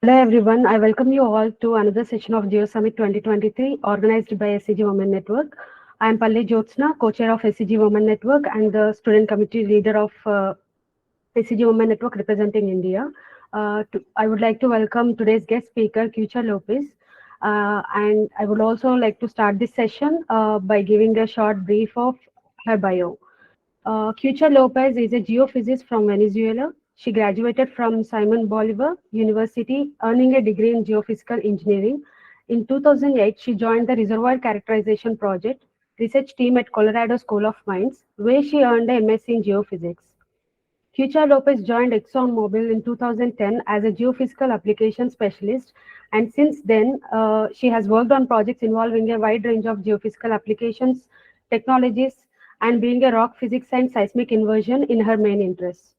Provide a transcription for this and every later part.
Hello everyone, I welcome you all to another session of Geo Summit 2023 organized by SCG Women Network. I am Palli Jyotsna, co-chair of SCG Women Network and the student committee leader of SCG Women Network representing India. I would like to welcome today's guest speaker, Cucha Lopez. And I would also like to start this session by giving a short brief of her bio. Cucha Lopez is a geophysicist from Venezuela. She graduated from Simon Bolivar University, earning a degree in geophysical engineering. In 2008, she joined the Reservoir Characterization Project research team at Colorado School of Mines, where she earned a MSc in geophysics. Cucha Lopez joined ExxonMobil in 2010 as a geophysical applications specialist, and since then, she has worked on projects involving a wide range of geophysical applications, technologies, and being a rock physics and seismic inversion in her main interests.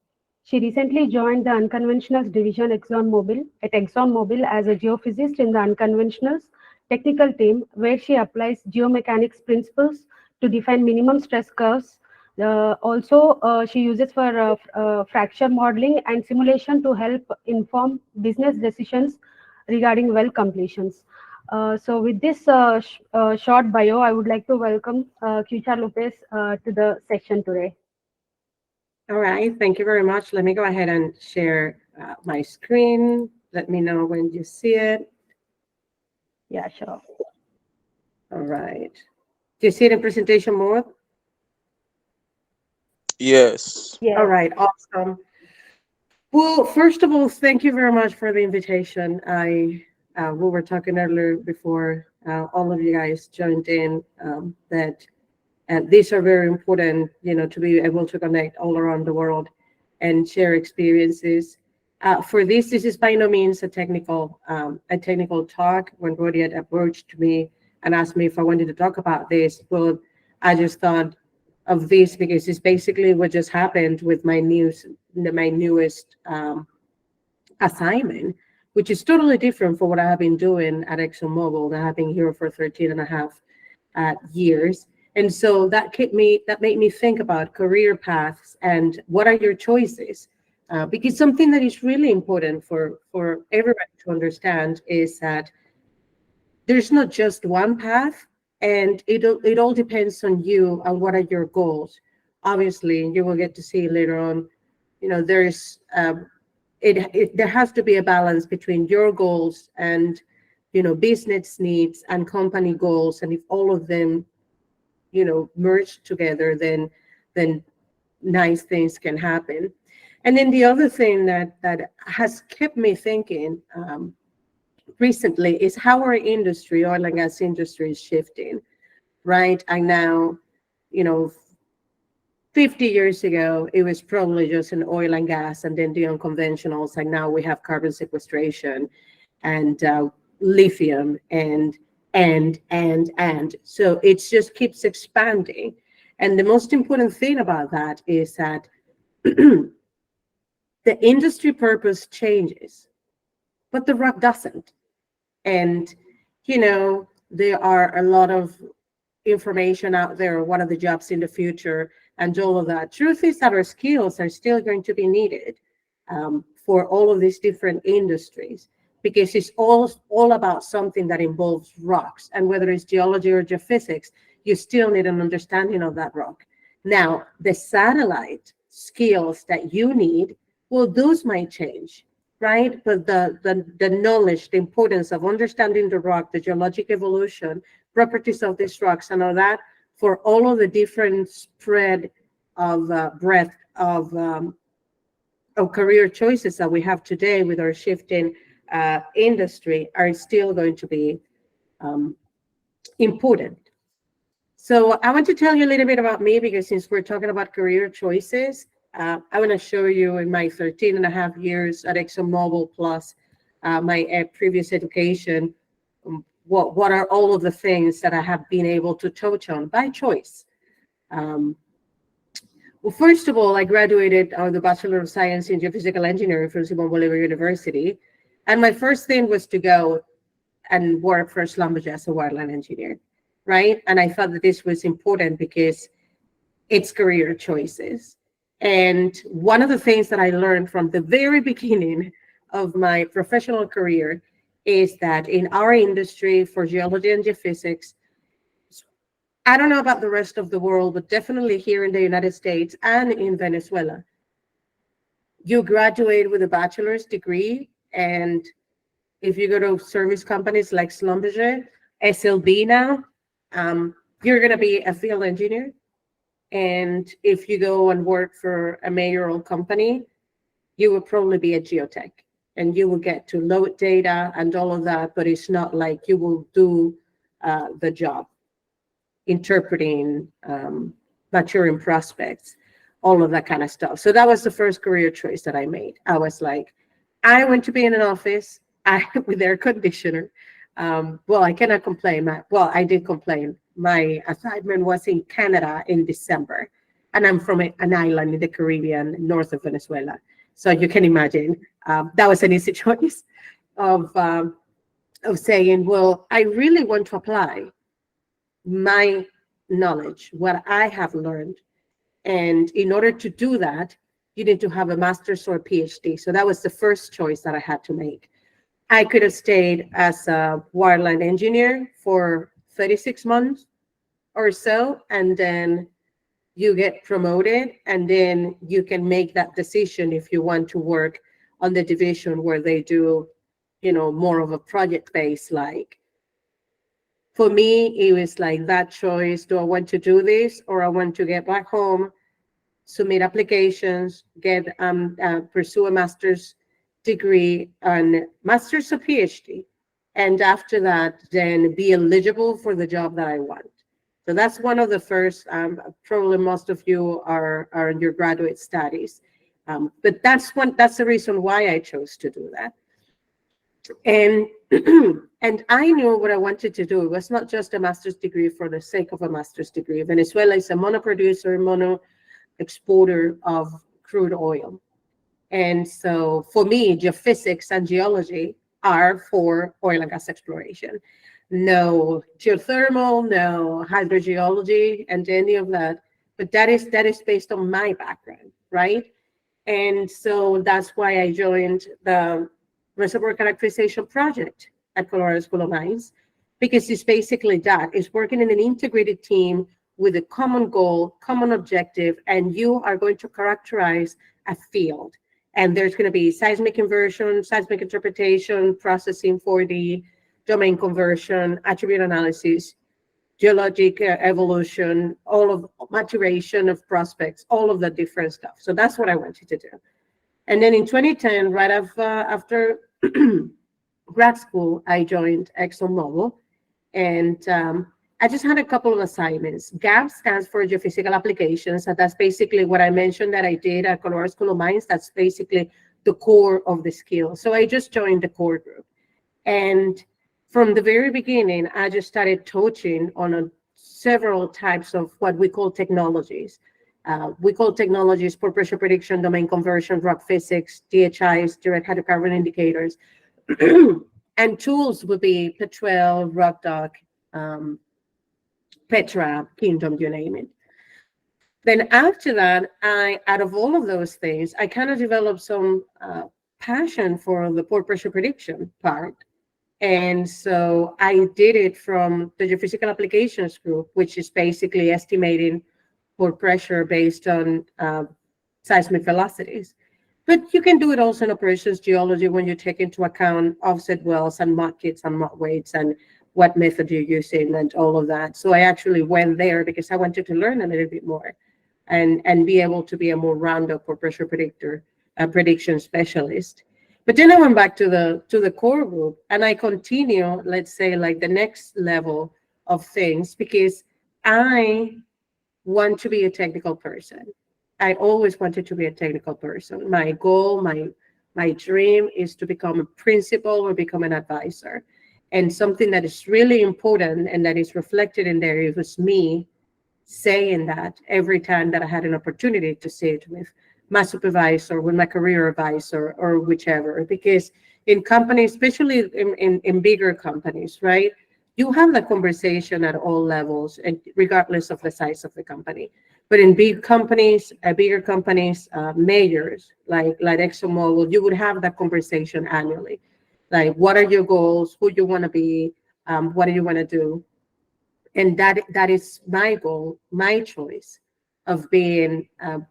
She recently joined the Unconventionals division ExxonMobil as a geophysicist in the Unconventionals Technical Team, where she applies geomechanics principles to define minimum stress curves. She uses for fracture modeling and simulation to help inform business decisions regarding well completions. With this short bio, I would like to welcome Cucha Lopez to the session today. All right, thank you very much. Let me go ahead and share my screen. Let me know when you see it. Yeah, sure. All right. Do you see it in presentation mode? Yes. Yes. All right, awesome. Well, first of all, thank you very much for the invitation. We were talking earlier before all of you guys joined in that these are very important, to be able to connect all around the world and share experiences. For this is by no means a technical talk. When Rodi had approached me and asked me if I wanted to talk about this, well, I just thought of this because it's basically what just happened with my newest assignment, which is totally different from what I have been doing at ExxonMobil. I have been here for 13 and a half years. And so that made me think about career paths and what are your choices? Because something that is really important for everyone to understand is that there's not just one path, and it all depends on you and what are your goals. Obviously, you will get to see later on. There's there has to be a balance between your goals and business needs and company goals, and if all of them merge together, then nice things can happen. And then the other thing that has kept me thinking recently is how our industry, oil and gas industry, is shifting, right? And now, 50 years ago, it was probably just an oil and gas and then the unconventionals. And now we have carbon sequestration and lithium and. So it just keeps expanding. And the most important thing about that is that the industry purpose changes, but the rock doesn't. And, there are a lot of information out there. What are the jobs in the future and all of that? Truth is that our skills are still going to be needed for all of these different industries, because it's all about something that involves rocks. And whether it's geology or geophysics, you still need an understanding of that rock. Now, the satellite skills that you need, well, those might change, right? But the knowledge, the importance of understanding the rock, the geologic evolution, properties of these rocks, and all that, for all of the different spread of breadth of career choices that we have today with our shifting industry, are still going to be important. So I want to tell you a little bit about me, because since we're talking about career choices, I want to show you in my 13 and a half years at ExxonMobil plus my previous education, what are all of the things that I have been able to touch on by choice. Well, first of all, I graduated with the Bachelor of Science in Geophysical Engineering from Simon Bolivar University. And my first thing was to go and work for Schlumberger as a wireline engineer, right? And I thought that this was important because it's career choices. And one of the things that I learned from the very beginning of my professional career is that in our industry for geology and geophysics, I don't know about the rest of the world, but definitely here in the United States and in Venezuela, you graduate with a bachelor's degree, and if you go to service companies like Schlumberger, SLB now, you're going to be a field engineer. And if you go and work for a mayoral company, you will probably be a geotech, and you will get to load data and all of that, but it's not like you will do the job, interpreting, maturing prospects, all of that kind of stuff. So that was the first career choice that I made. I was like, I want to be in an office with air conditioner. Well, I cannot complain. I did complain. My assignment was in Canada in December, and I'm from an island in the Caribbean, north of Venezuela. So you can imagine that was an easy choice of saying, well, I really want to apply my knowledge, what I have learned. And in order to do that, you need to have a master's or a PhD. So that was the first choice that I had to make. I could have stayed as a wireline engineer for 36 months or so, and then you get promoted, and then you can make that decision if you want to work on the division where they do, more of a project base. Like for me, it was like that choice. Do I want to do this, or I want to get back home, submit applications, pursue a master's degree and master's or PhD, and after that, then be eligible for the job that I want. So that's one of the first. Probably most of you are in your graduate studies, but that's the reason why I chose to do that. And and I knew what I wanted to do. It was not just a master's degree for the sake of a master's degree. Venezuela is a mono producer, mono exporter of crude oil. And so for me, geophysics and geology are for oil and gas exploration. No geothermal, no hydrogeology, and any of that. But that is based on my background, right? And so that's why I joined the Reservoir Characterization Project at Colorado School of Mines, because it's basically that. It's working in an integrated team with a common goal, common objective, and you are going to characterize a field. And there's going to be seismic inversion, seismic interpretation, processing for the domain conversion, attribute analysis, geologic evolution, all of maturation of prospects, all of the different stuff. So that's what I wanted to do. And then in 2010, right after grad school, I joined ExxonMobil, and I just had a couple of assignments. GAP stands for Geophysical Applications, and that's basically what I mentioned that I did at Colorado School of Mines. That's basically the core of the skill. So I just joined the core group. And from the very beginning, I just started touching on several types of what we call technologies. We call technologies pore pressure prediction, domain conversion, rock physics, DHIs, direct hydrocarbon indicators. And tools would be Petrel, RockDoc, Petra, Kingdom, you name it. Then after that, out of all of those things, I kind of developed some passion for the pore pressure prediction part. And so I did it from the Geophysical Applications group, which is basically estimating pore pressure based on seismic velocities. But you can do it also in operations geology when you take into account offset wells and mud kits and mud weights and what method you're using and all of that. So I actually went there because I wanted to learn a little bit more and be able to be a more round-up pore pressure prediction specialist. But then I went back to the core group, and I continue, let's say, like the next level of things, because I want to be a technical person. I always wanted to be a technical person. My goal, my dream is to become a principal or become an advisor. And something that is really important and that is reflected in there, it was me saying that every time that I had an opportunity to sit with my supervisor, with my career advisor, or whichever. Because in companies, especially in bigger companies, right, you have that conversation at all levels, and regardless of the size of the company. But in big companies, bigger companies, majors like ExxonMobil, you would have that conversation annually. Like, what are your goals? Who you want to be? What do you want to do? And that is my goal, my choice of being a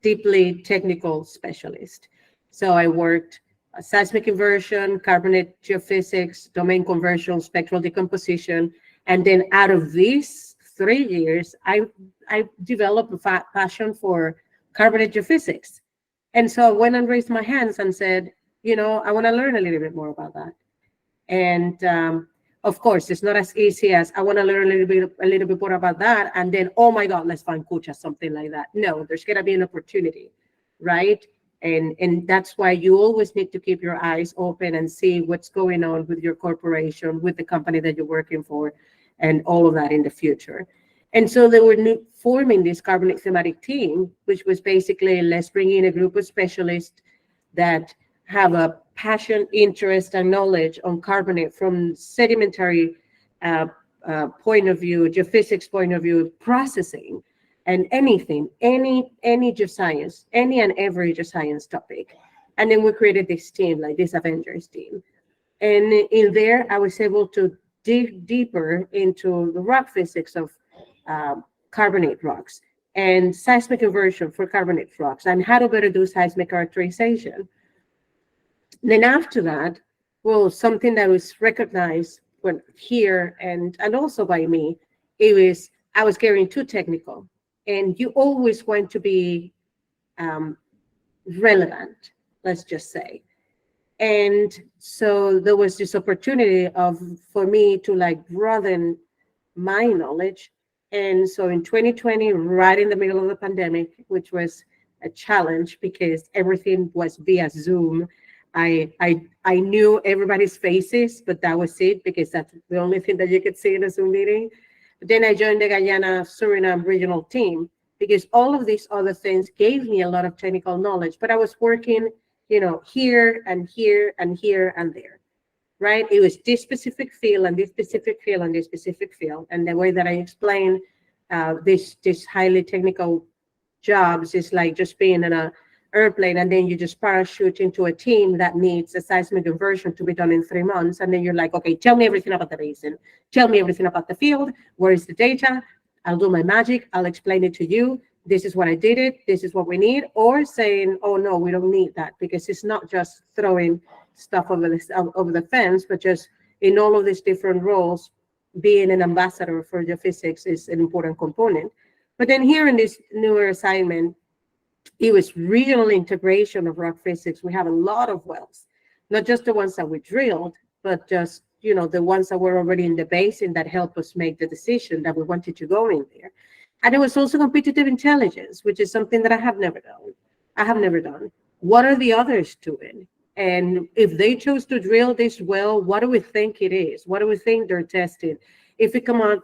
deeply technical specialist. So I worked seismic inversion, carbonate geophysics, domain conversion, spectral decomposition. And then out of these 3 years, I developed a passion for carbonate geophysics. And so I went and raised my hands and said, I want to learn a little bit more about that. And of course, it's not as easy as I want to learn a little bit more about that, and then, oh my God, let's find Cucha, something like that. No, there's gonna be an opportunity, right? And that's why you always need to keep your eyes open and see what's going on with your corporation, with the company that you're working for, and all of that in the future. And so they were forming this carbonate thematic team, which was basically, let's bring in a group of specialists that have a passion, interest, and knowledge on carbonate from sedimentary point of view, geophysics point of view, processing, and anything, any geoscience, any and every geoscience topic. And then we created this team, like this Avengers team. And in there, I was able to dig deeper into the rock physics of carbonate rocks and seismic inversion for carbonate rocks and how to better do seismic characterization. Then after that, well, something that was recognized here and also by me, I was getting too technical. And you always want to be relevant, let's just say. And so there was this opportunity for me to like broaden my knowledge. And so in 2020, right in the middle of the pandemic, which was a challenge because everything was via Zoom, I knew everybody's faces, but that was it because that's the only thing that you could see in a Zoom meeting. But then I joined the Guyana Suriname regional team because all of these other things gave me a lot of technical knowledge, but I was working, here and here and here and there, right? It was this specific field and this specific field and this specific field. And the way that I explain this highly technical jobs is like just being in an airplane and then you just parachute into a team that needs a seismic inversion to be done in 3 months. And then you're like, okay, tell me everything about the basin. Tell me everything about the field. Where is the data? I'll do my magic. I'll explain it to you. This is what I did it. This is what we need. Or saying, oh, no, we don't need that because it's not just throwing stuff over the fence, but just in all of these different roles, being an ambassador for geophysics is an important component. But then here in this newer assignment, it was regional integration of rock physics. We have a lot of wells, not just the ones that we drilled, but just, the ones that were already in the basin that helped us make the decision that we wanted to go in there. And it was also competitive intelligence, which is something that I have never done. What are the others doing? And if they chose to drill this well, what do we think it is? What do we think they're testing? If it come out,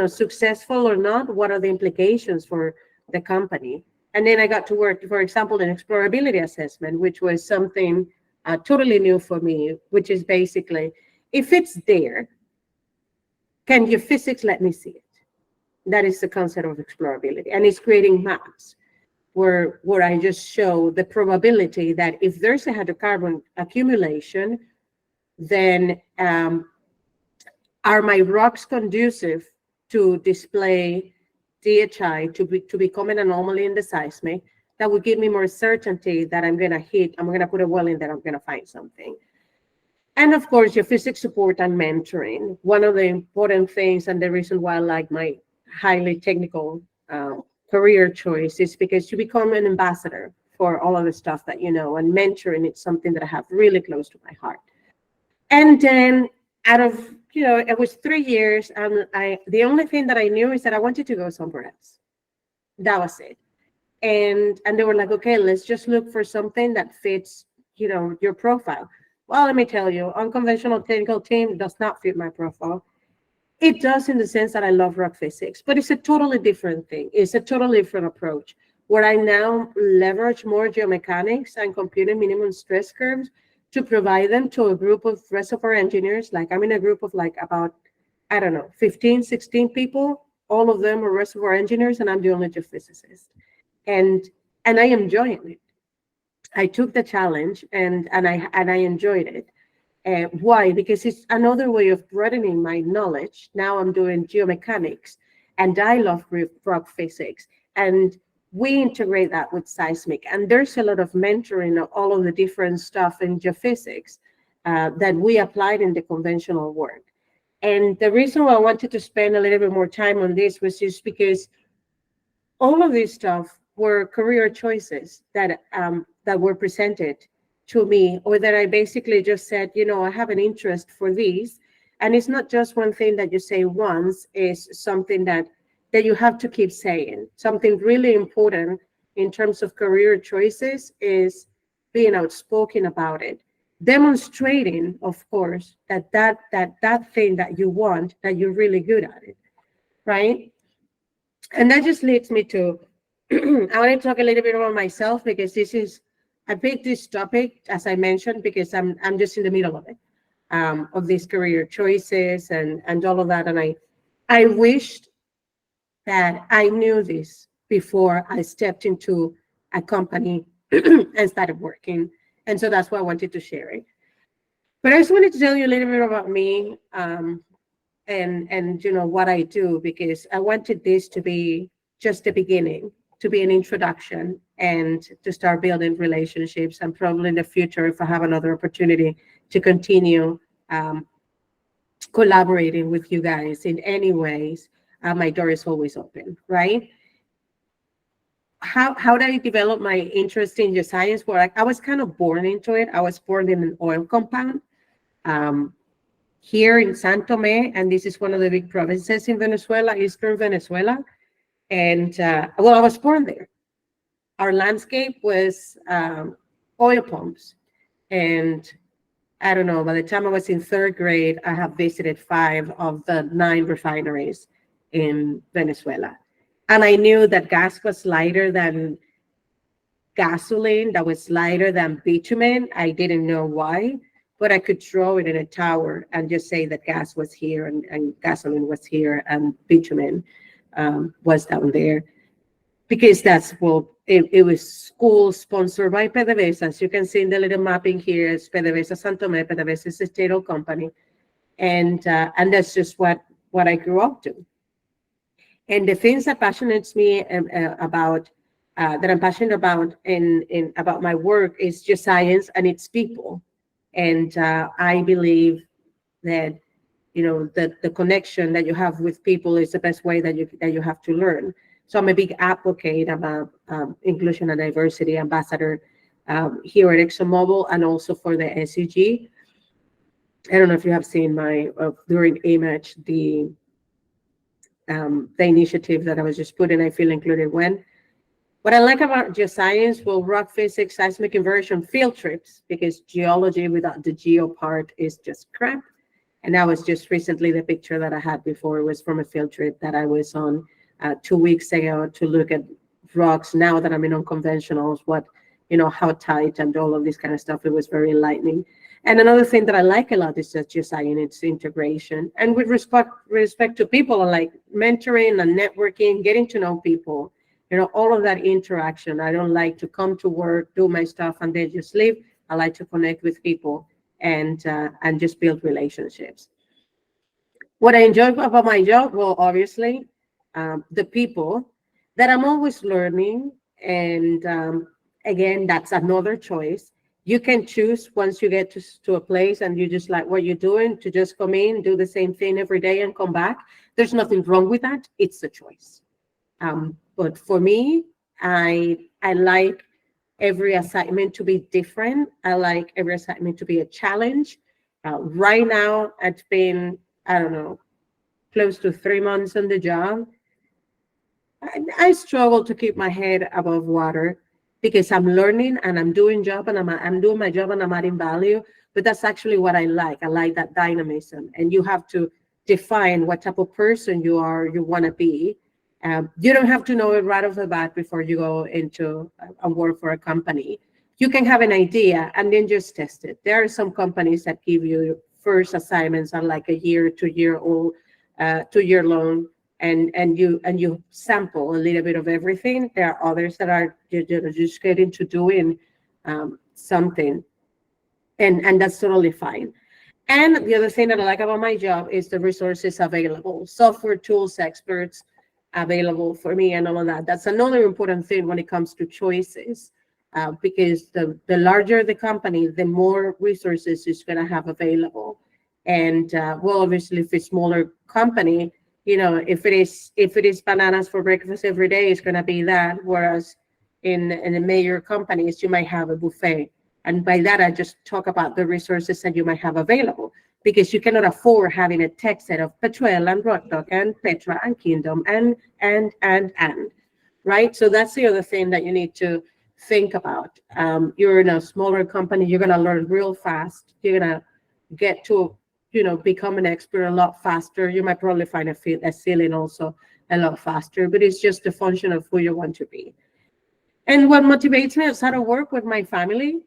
successful or not, what are the implications for the company? And then I got to work, for example, in explorability assessment, which was something totally new for me, which is basically, if it's there, can your physics let me see it? That is the concept of explorability. And it's creating maps where I just show the probability that if there's a hydrocarbon accumulation, then are my rocks conducive to display DHI to become an anomaly in the seismic that would give me more certainty that I'm going to put a well in there, I'm going to find something. And of course, your physics support and mentoring. One of the important things and the reason why I like my highly technical career choice is because you become an ambassador for all of the stuff that you know, and mentoring, it's something that I have really close to my heart. And then out of, it was 3 years, and the only thing that I knew is that I wanted to go somewhere else. That was it. And they were like, okay, let's just look for something that fits, your profile. Well, let me tell you, Unconventional Technical Team does not fit my profile. It does in the sense that I love rock physics, but it's a totally different thing. It's a totally different approach where I now leverage more geomechanics and computing minimum stress curves to provide them to a group of reservoir engineers. Like I'm in a group of like about, 15, 16 people all of them are reservoir engineers, and I'm the only geophysicist. And I am enjoying it. I took the challenge and I enjoyed it. Why? Because it's another way of broadening my knowledge. Now I'm doing geomechanics, and I love rock physics. And we integrate that with seismic. And there's a lot of mentoring of all of the different stuff in geophysics that we applied in the conventional work. And the reason why I wanted to spend a little bit more time on this was just because all of this stuff were career choices that were presented to me, or that I basically just said, you know, I have an interest for these. And it's not just one thing that you say once, is something that you have to keep saying. Something really important in terms of career choices is being outspoken about it, demonstrating, of course, that thing that you want, that you're really good at it, right? And that just leads me to, I want to talk a little bit about myself, because I picked this topic, as I mentioned, because I'm just in the middle of it, of these career choices and all of that. And I wished that I knew this before I stepped into a company and started working. And so that's why I wanted to share it. But I just wanted to tell you a little bit about me, and you know what I do, because I wanted this to be just the beginning, to be an introduction, and to start building relationships. And probably in the future, if I have another opportunity, to continue collaborating with you guys in any ways, my door is always open, right? How did I develop my interest in geoscience? Well, I was kind of born into it. I was born in an oil compound here in San Tome, and this is one of the big provinces in Venezuela, eastern Venezuela. And well, I was born there. Our landscape was oil pumps. And I don't know, by the time I was in third grade, I have visited 5 of the 9 refineries in Venezuela. And I knew that gas was lighter than gasoline, that was lighter than bitumen. I didn't know why, but I could throw it in a tower and just say that gas was here and gasoline was here and bitumen was down there. Because that's, well, it was school sponsored by PDVSA. As you can see in the little mapping here, it's PDVSA San Tomé. PDVSA is a state-owned company. And that's just what I grew up to. And the things that passionates me about, that I'm passionate about about my work is just science and its people. And I believe that, you know, the connection that you have with people is the best way that you have to learn. So I'm a big advocate about inclusion and diversity ambassador here at ExxonMobil, and also for the SEG. I don't know if you have seen my during Image, the initiative that I was just putting, I feel included when. What I like about geoscience, well, rock physics, seismic inversion, field trips, because geology without the geo part is just crap. And that was just recently the picture that I had before. It was from a field trip that I was on 2 weeks ago to look at rocks. Now that I'm in unconventionals, what, you know, how tight and all of this kind of stuff. It was very enlightening. And another thing that I like a lot is that geoscience, its integration. And with respect to people, I like mentoring and networking, getting to know people, you know, all of that interaction. I don't like to come to work, do my stuff, and then just leave. I like to connect with people and just build relationships. What I enjoy about my job, well, obviously, the people that I'm always learning. And again, that's another choice. You can choose once you get to a place and you just like what you're doing, to just come in, do the same thing every day and come back. There's nothing wrong with that. It's a choice. But for me, I like every assignment to be different. I like every assignment to be a challenge. Right now, it's been, I don't know, close to 3 months on the job. I struggle to keep my head above water, because I'm learning and I'm doing job and I'm doing my job and I'm adding value. But that's actually what I like. I like that dynamism. And you have to define what type of person you want to be. You don't have to know it right off the bat before you go into a work for a company. You can have an idea and then just test it. There are some companies that give you first assignments on like a year, 2 year old, 2 year long, and you sample a little bit of everything. There are others that are just getting to doing something, and that's totally fine. And the other thing that I like about my job is the resources available, software tools, experts available for me, and all of that. That's another important thing when it comes to choices, because the larger the company, the more resources it's going to have available. And well, obviously, if it's a smaller company, if it is bananas for breakfast every day, it's going to be that. Whereas in the major companies, you might have a buffet. And by that, I just talk about the resources that you might have available, because you cannot afford having a tech set of Petrel and Rockdog and Petra and Kingdom and, right? So that's the other thing that you need to think about. You're in a smaller company, you're going to learn real fast. You're going to get to, become an expert a lot faster. You might probably find a ceiling also a lot faster, but it's just a function of who you want to be. And what motivates me is how to work with my family.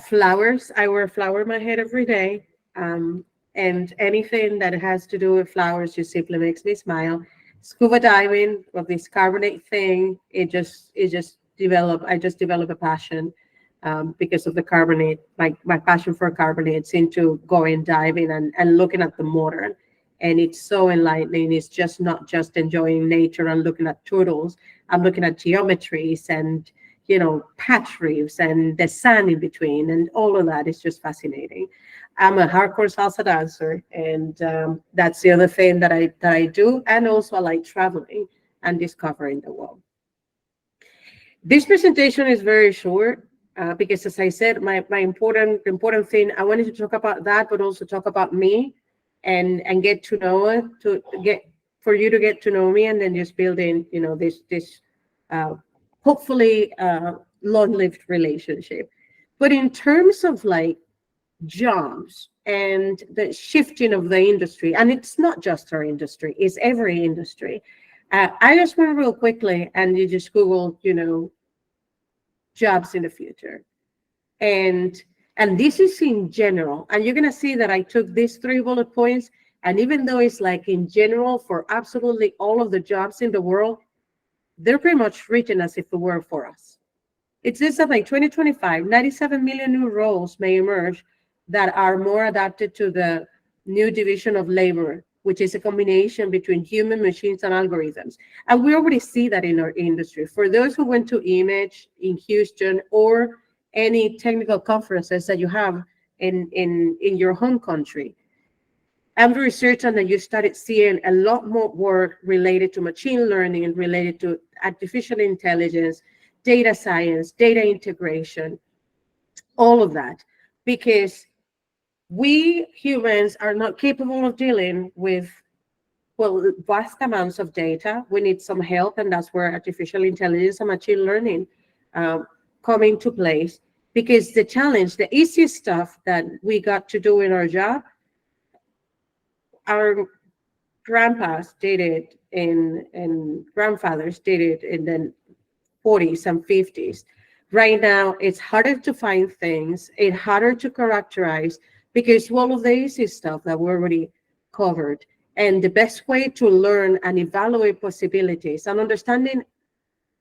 Flowers, I wear a flower in my head every day. And anything that has to do with flowers just simply makes me smile. Scuba diving, with this carbonate thing, I just develop a passion because of the carbonate, my passion for carbonates, into going diving and looking at the modern. And it's so enlightening. It's just not just enjoying nature and looking at turtles. I'm looking at geometries and, patch reefs and the sand in between, and all of that is just fascinating. I'm a hardcore salsa dancer, and that's the other thing that I do. And also I like traveling and discovering the world. This presentation is very short because, as I said, my important thing, I wanted to talk about that, but also talk about me and get to know it, for you to get to know me, and then just building, this hopefully long-lived relationship. But in terms of like jobs and the shifting of the industry, and it's not just our industry, it's every industry. I just went real quickly and you just Google, jobs in the future. And this is in general. And you're going to see that I took these 3 bullet points. And even though it's like in general for absolutely all of the jobs in the world, they're pretty much written as if it were for us. It says that by 2025, 97 million new roles may emerge that are more adapted to the new division of labor, which is a combination between human, machines, and algorithms. And we already see that in our industry. For those who went to Image in Houston, or any technical conferences that you have in your home country, and research, and then you started seeing a lot more work related to machine learning and related to artificial intelligence, data science, data integration, all of that, because we humans are not capable of dealing with, well, vast amounts of data. We need some help, and that's where artificial intelligence and machine learning come into place. Because the challenge, the easiest stuff that we got to do in our job, our grandpas did it and grandfathers did it in the 40s and 50s. Right now, it's harder to find things, it's harder to characterize, because all of the easy stuff that we already covered. And the best way to learn and evaluate possibilities and understanding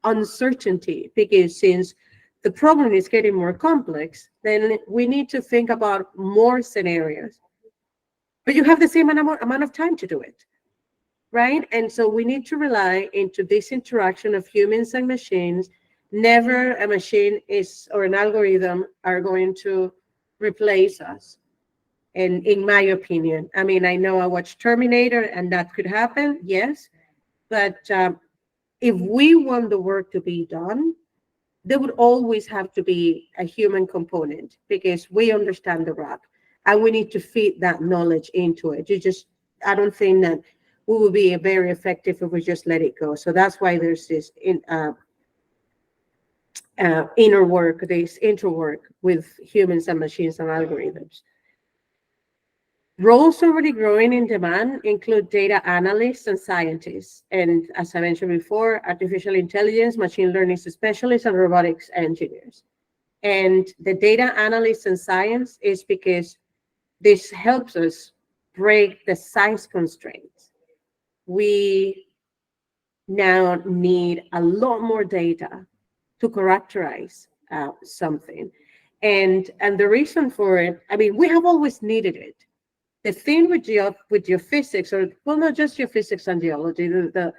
uncertainty, because since the problem is getting more complex, then we need to think about more scenarios. But you have the same amount of time to do it, right? And so we need to rely into this interaction of humans and machines. Never a machine or an algorithm are going to replace us. And in my opinion, I mean, I know I watched Terminator and that could happen, yes. But if we want the work to be done, there would always have to be a human component, because we understand the rock and we need to feed that knowledge into it. I don't think that we will be very effective if we just let it go. So that's why there's this inner work, this interwork with humans and machines and algorithms. Roles already growing in demand include data analysts and scientists. And as I mentioned before, artificial intelligence, machine learning specialists, and robotics engineers. And the data analysts and science is because this helps us break the size constraints. we now need a lot more data to characterize something. And the reason for it, I mean, we have always needed it. The thing with geophysics, or well, not just geophysics and geology, the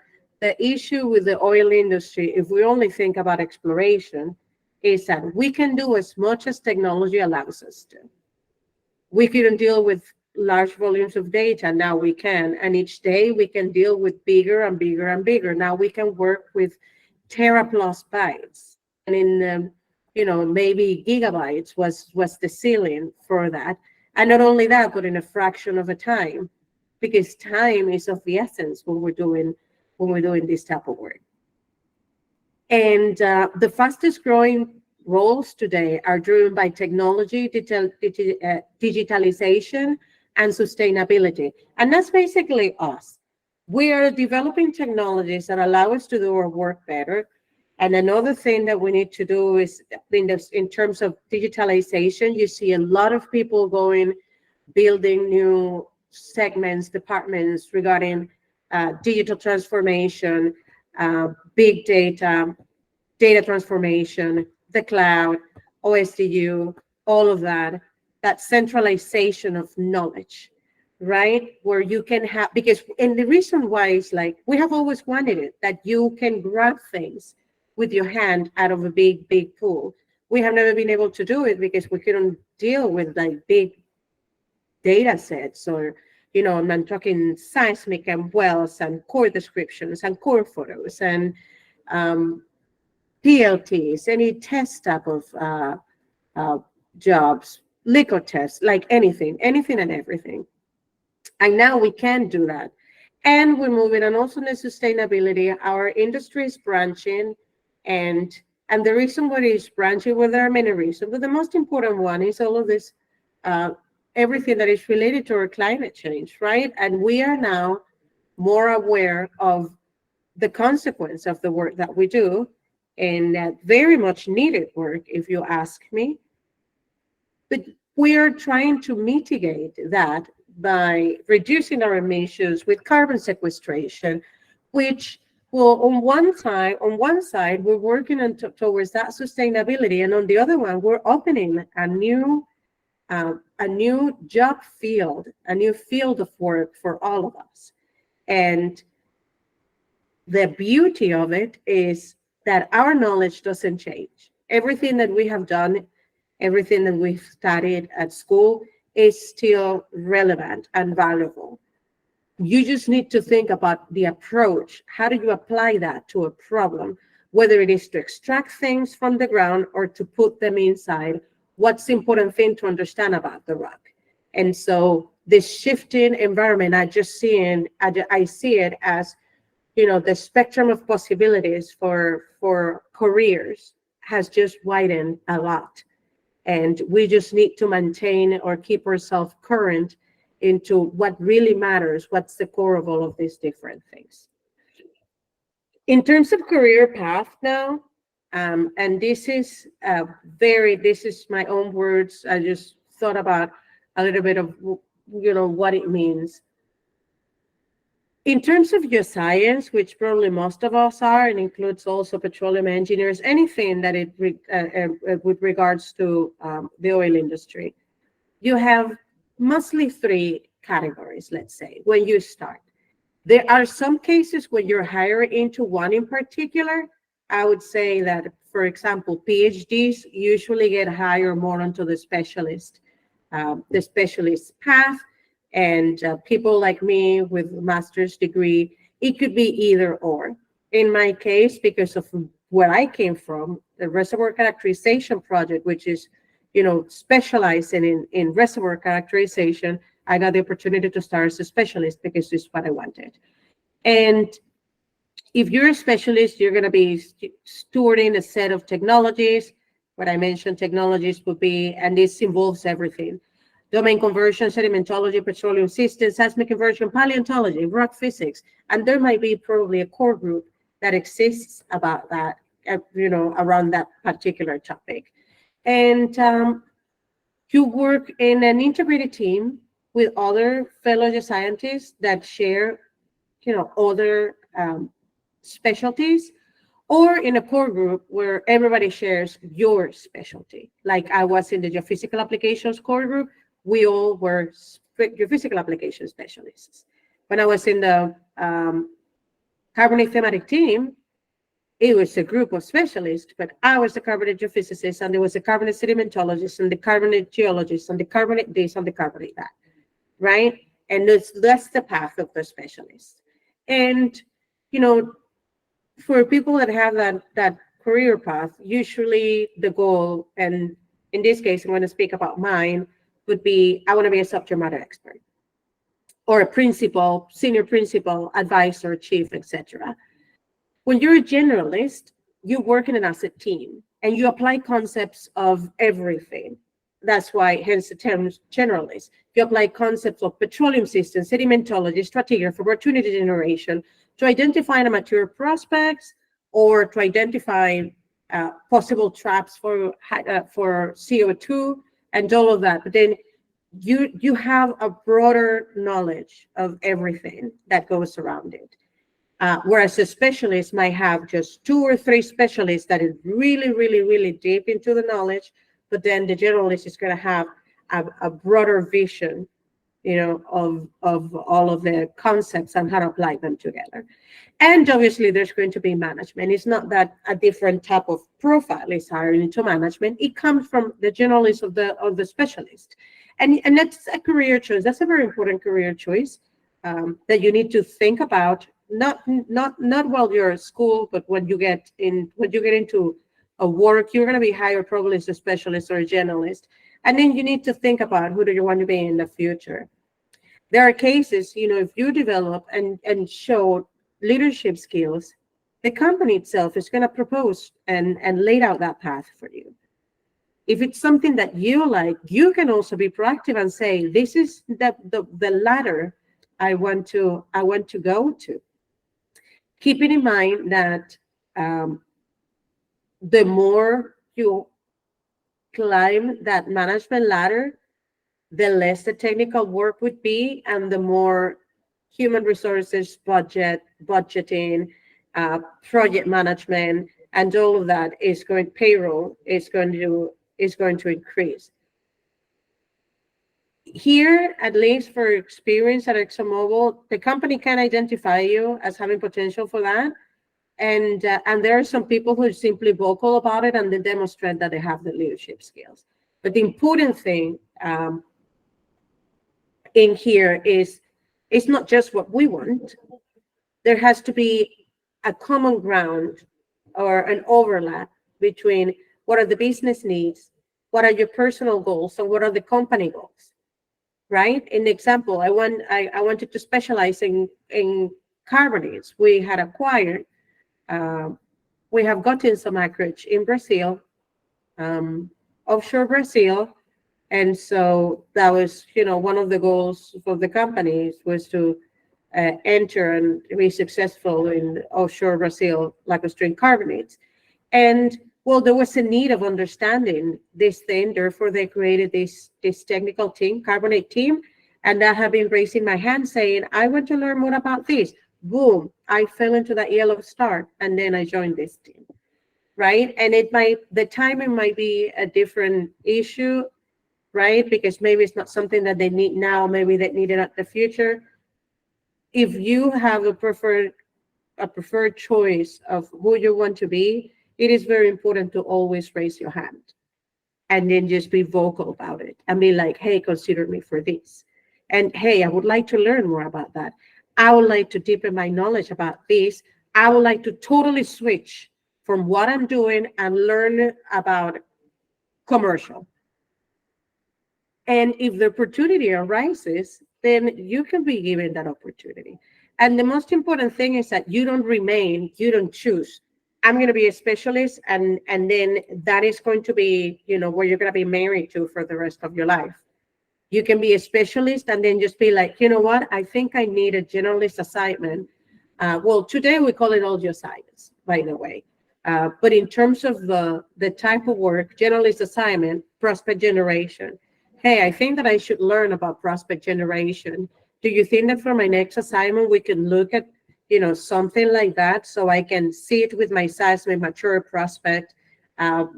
issue with the oil industry, if we only think about exploration, is that we can do as much as technology allows us to. We couldn't deal with large volumes of data. Now we can. And each day we can deal with bigger and bigger and bigger. Now we can work with teraplus bytes. And in, maybe gigabytes was the ceiling for that. And not only that, but in a fraction of a time, because time is of the essence when we're doing this type of work. And the fastest growing roles today are driven by technology, digitalization, and sustainability. And that's basically us. We are developing technologies that allow us to do our work better. And another thing that we need to do is in terms of digitalization, you see a lot of people building new segments, departments regarding digital transformation, big data, data transformation, the cloud, OSDU, all of that centralization of knowledge, right? Where you can have, and the reason why is like, we have always wanted it, that you can grab things with your hand out of a big, big pool. We have never been able to do it because we couldn't deal with like big data sets, or, I'm talking seismic and wells and core descriptions and core photos and PLTs, any test type of jobs, liquid tests, like anything and everything. And now we can do that. And we're moving, and also in the sustainability, our industry is branching, and the reason why it's branching, well, there are many reasons, but the most important one is all of this, everything that is related to our climate change, right? And we are now more aware of the consequence of the work that we do, and that very much needed work, if you ask me. But we are trying to mitigate that by reducing our emissions with carbon sequestration, which will, on one side, we're working towards that sustainability, and on the other one, we're opening a new job field, a new field of work for all of us. And the beauty of it is that our knowledge doesn't change. Everything that we have done, everything that we've studied at school is still relevant and valuable. You just need to think about the approach. How do you apply that to a problem? Whether it is to extract things from the ground or to put them inside, what's the important thing to understand about the rock? And so this shifting environment, I see it as, the spectrum of possibilities for careers has just widened a lot. And we just need to maintain or keep ourselves current into what really matters, what's the core of all of these different things. In terms of career path now, and this is my own words. I just thought about a little bit of, what it means. In terms of geoscience, which probably most of us are, and includes also petroleum engineers, anything that with regards to the oil industry, you have mostly three categories, let's say, when you start. There are some cases when you're hired into one in particular. I would say that, for example, PhDs usually get hired more onto the specialist path. And people like me with a master's degree, it could be either or. In my case, because of where I came from, the Reservoir Characterization Project, which is, specializing in reservoir characterization, I got the opportunity to start as a specialist because it's what I wanted. And if you're a specialist, you're going to be stewarding a set of technologies. What I mentioned, technologies would be, and this involves everything: domain conversion, sedimentology, petroleum systems, seismic inversion, paleontology, rock physics. And there might be probably a core group that exists about that, around that particular topic. And you work in an integrated team with other fellow geoscientists that share other specialties, or in a core group where everybody shares your specialty. Like I was in the Geophysical Applications core group, we all were Geophysical Application Specialists. When I was in the carbonate thematic team, it was a group of specialists, but I was the carbonate geophysicist, and there was a carbonate sedimentologist, and the carbonate geologist, and the carbonate this, and the carbonate that, right? And that's the path of the specialist. And, for people that have that career path, usually the goal, and in this case, I'm going to speak about mine, would be, I want to be a subject matter expert, or a principal, senior principal, advisor, chief, etc. When you're a generalist, you work in an asset team and you apply concepts of everything. That's why, hence the term generalist. You apply concepts of petroleum systems, sedimentology, stratigraphy, opportunity generation to identify the mature prospects or to identify possible traps for CO2 and all of that. But then you have a broader knowledge of everything that goes around it. Whereas a specialist might have just 2 or 3 specialists that is really, really, really deep into the knowledge, but then the generalist is going to have a broader vision, of all of the concepts and how to apply them together. And obviously, there's going to be management. It's not that a different type of profile is hired into management. It comes from the generalist of the specialist, and that's a career choice. That's a very important career choice that you need to think about. Not while you're at school, but when you get into a work, you're going to be hired probably as a specialist or a generalist, and then you need to think about who do you want to be in the future. There are cases, if you develop and show leadership skills, the company itself is going to propose and lay out that path for you. If it's something that you like, you can also be proactive and say, this is the ladder I want to go to. Keeping in mind that the more you climb that management ladder, the less the technical work would be, and the more human resources, budgeting, project management, and all of that payroll is going to increase. Here, at least for experience at ExxonMobil, the company can identify you as having potential for that. And there are some people who are simply vocal about it and they demonstrate that they have the leadership skills. But the important thing in here is it's not just what we want. There has to be a common ground or an overlap between what are the business needs, what are your personal goals, and what are the company goals. Right? In the example, I wanted to specialize in carbonates. We had acquired, we have gotten some acreage in Brazil, offshore Brazil, and so that was, one of the goals for the companies was to enter and be successful in offshore Brazil, lacustrine carbonates. And well, there was a need of understanding this thing. Therefore, they created this technical team, carbonate team. And I have been raising my hand saying, I want to learn more about this. Boom, I fell into that yellow star. And then I joined this team, right? And the timing might be a different issue, right? Because maybe it's not something that they need now. Maybe they need it in the future. If you have a preferred choice of who you want to be, it is very important to always raise your hand and then just be vocal about it and be like, hey, consider me for this. And hey, I would like to learn more about that. I would like to deepen my knowledge about this. I would like to totally switch from what I'm doing and learn about commercial. And if the opportunity arises, then you can be given that opportunity. And the most important thing is that you don't choose. I'm going to be a specialist, and then that is going to be, where you're going to be married to for the rest of your life. You can be a specialist and then just be like, you know what, I think I need a generalist assignment. Well, today we call it all geoscience, by the way. But in terms of the type of work, generalist assignment, prospect generation. Hey, I think that I should learn about prospect generation. Do you think that for my next assignment, we can look at something like that, so I can see it with my seismic mature prospect,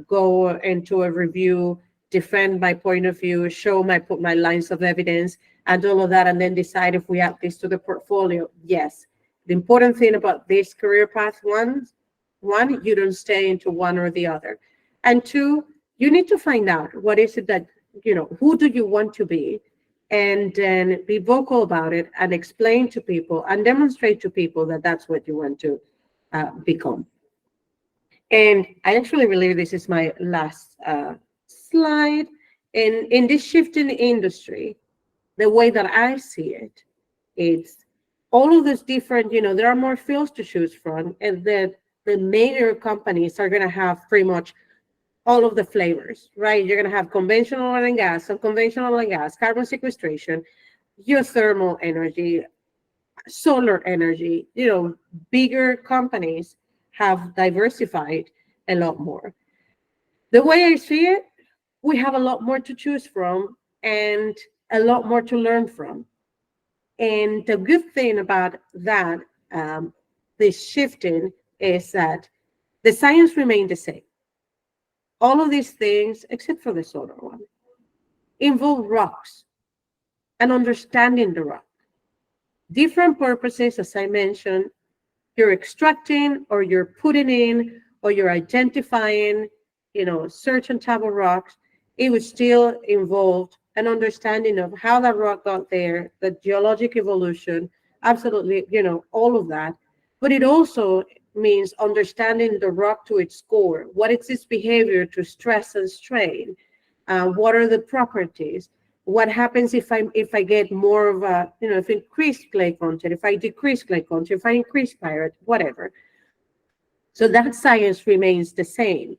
go into a review, defend my point of view, show my lines of evidence, and all of that, and then decide if we add this to the portfolio. Yes. The important thing about this career path, one, you don't stay into one or the other. And two, you need to find out what is it that, who do you want to be? And then be vocal about it and explain to people and demonstrate to people that that's what you want to become. And I actually believe this is my last slide. In this shift in the industry, the way that I see it, it's all of those different, there are more fields to choose from, and the major companies are going to have pretty much all of the flavors, right? You're going to have conventional oil and gas, unconventional oil and gas, carbon sequestration, geothermal energy, solar energy. Bigger companies have diversified a lot more. The way I see it, we have a lot more to choose from and a lot more to learn from. And the good thing about that, this shifting, is that the science remained the same. All of these things, except for the solar one, involve rocks and understanding the rock. Different purposes, as I mentioned, you're extracting or you're putting in or you're identifying, certain type of rocks. It would still involve an understanding of how that rock got there, the geologic evolution, absolutely, all of that. But it also means understanding the rock to its core. What is its behavior to stress and strain? What are the properties? What happens if I get more of a, if increased clay content, if I decrease clay content, if I increase pyrite, whatever. So that science remains the same.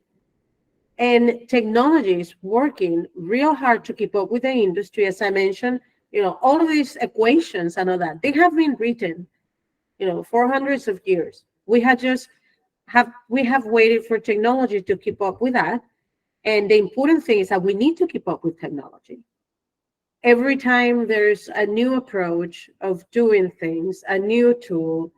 And technology is working real hard to keep up with the industry. As I mentioned, all of these equations and all that, they have been written, for hundreds of years. We have waited for technology to keep up with that. And the important thing is that we need to keep up with technology. Every time there's a new approach of doing things, a new tool,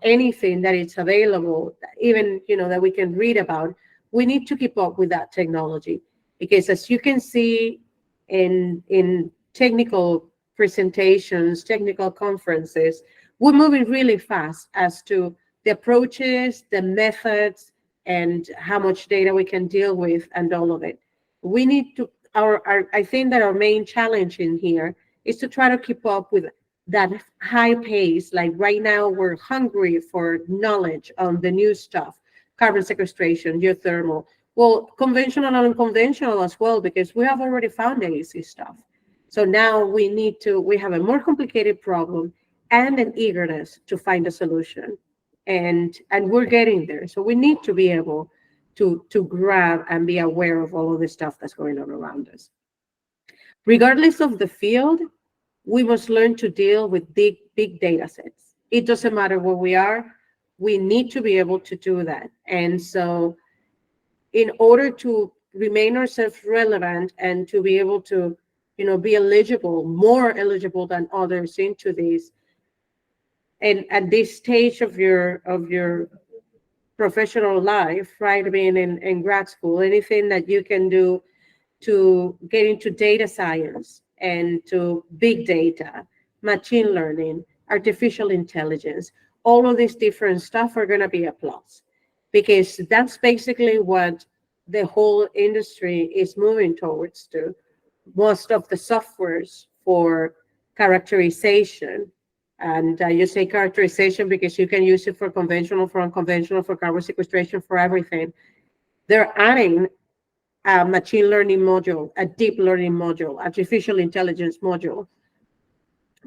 anything that is available, even, that we can read about, we need to keep up with that technology. Because as you can see in technical presentations, technical conferences, we're moving really fast as to the approaches, the methods, and how much data we can deal with and all of it. We need to, I think that our main challenge in here is to try to keep up with that high pace. Like right now, we're hungry for knowledge on the new stuff, carbon sequestration, geothermal, well, conventional and unconventional as well, because we have already found the easy stuff. So now we have a more complicated problem and an eagerness to find a solution. And we're getting there. So we need to be able to grab and be aware of all of the stuff that's going on around us. Regardless of the field, we must learn to deal with big data sets. It doesn't matter where we are, we need to be able to do that. And so in order to remain ourselves relevant and to be able to, be eligible, more eligible than others into these, and at this stage of your professional life, right, being in grad school, anything that you can do to get into data science and to big data, machine learning, artificial intelligence, all of these different stuff are going to be a plus, because that's basically what the whole industry is moving towards to. Most of the softwares for characterization, and you say characterization because you can use it for conventional, for unconventional, for carbon sequestration, for everything. They're adding a machine learning module, a deep learning module, artificial intelligence module,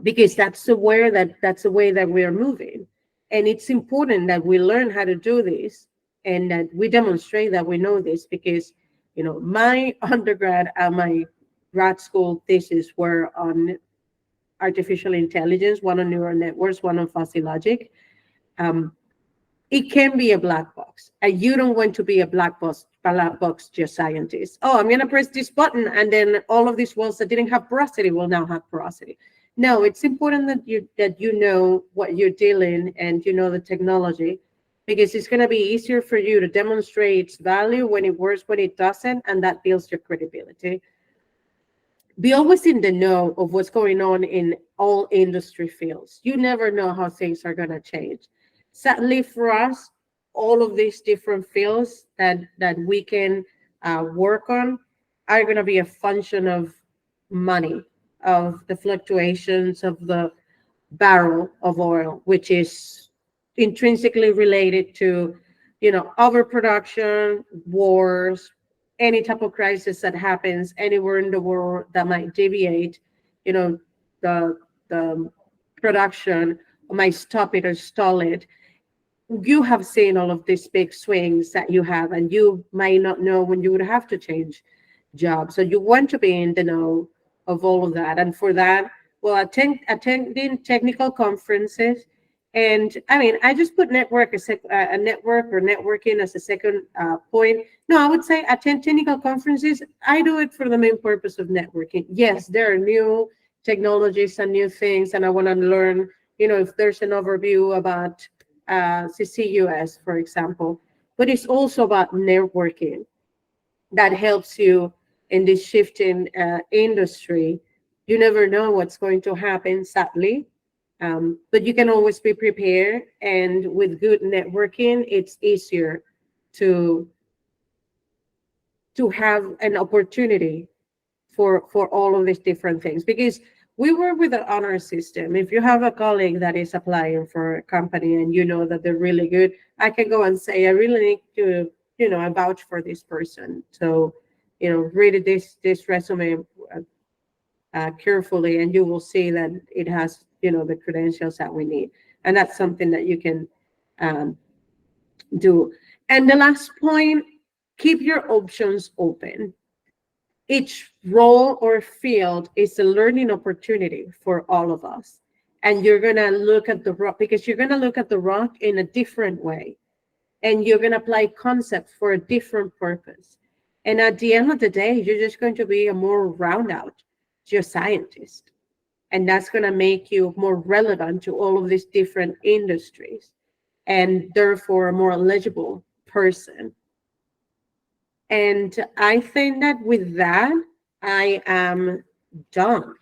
because that's the way that we are moving. And it's important that we learn how to do this and that we demonstrate that we know this, because, my undergrad and my grad school thesis were on artificial intelligence, one on neural networks, one on fuzzy logic. It can be a black box, and you don't want to be a black box geoscientist. Oh, I'm going to press this button, and then all of these wells that didn't have porosity will now have porosity. No, it's important that you know what you're dealing and you know the technology, because it's going to be easier for you to demonstrate its value when it works, when it doesn't, and that builds your credibility. Be always in the know of what's going on in all industry fields. You never know how things are going to change. Sadly for us, all of these different fields that we can work on are going to be a function of money, of the fluctuations of the barrel of oil, which is intrinsically related to, overproduction, wars, any type of crisis that happens anywhere in the world that might deviate, you know, the the production, or might stop it or stall it. You have seen all of these big swings that you have, and you might not know when you would have to change jobs. So you want to be in the know of all of that. And for that, well, attending technical conferences. And I mean, I just put a network or networking as a second point. No, I would say attend technical conferences. I do it for the main purpose of networking. Yes, there are new technologies and new things, and I want to learn, if there's an overview about CCUS, for example. But it's also about networking that helps you in this shifting industry. You never know what's going to happen, sadly, but you can always be prepared. And with good networking, it's easier to have an opportunity for all of these different things, because we work with an honor system. If you have a colleague that is applying for a company and you know that they're really good, I can go and say, I really need to, I vouch for this person. So, read this resume carefully, and you will see that it has, the credentials that we need. And that's something that you can do. And the last point, keep your options open. Each role or field is a learning opportunity for all of us. And you're going to look at the rock, because you're going to look at the rock in a different way. And you're going to apply concepts for a different purpose. And at the end of the day, you're just going to be a more round out geoscientist. And that's going to make you more relevant to all of these different industries, and therefore a more eligible person. And I think that with that, I am done.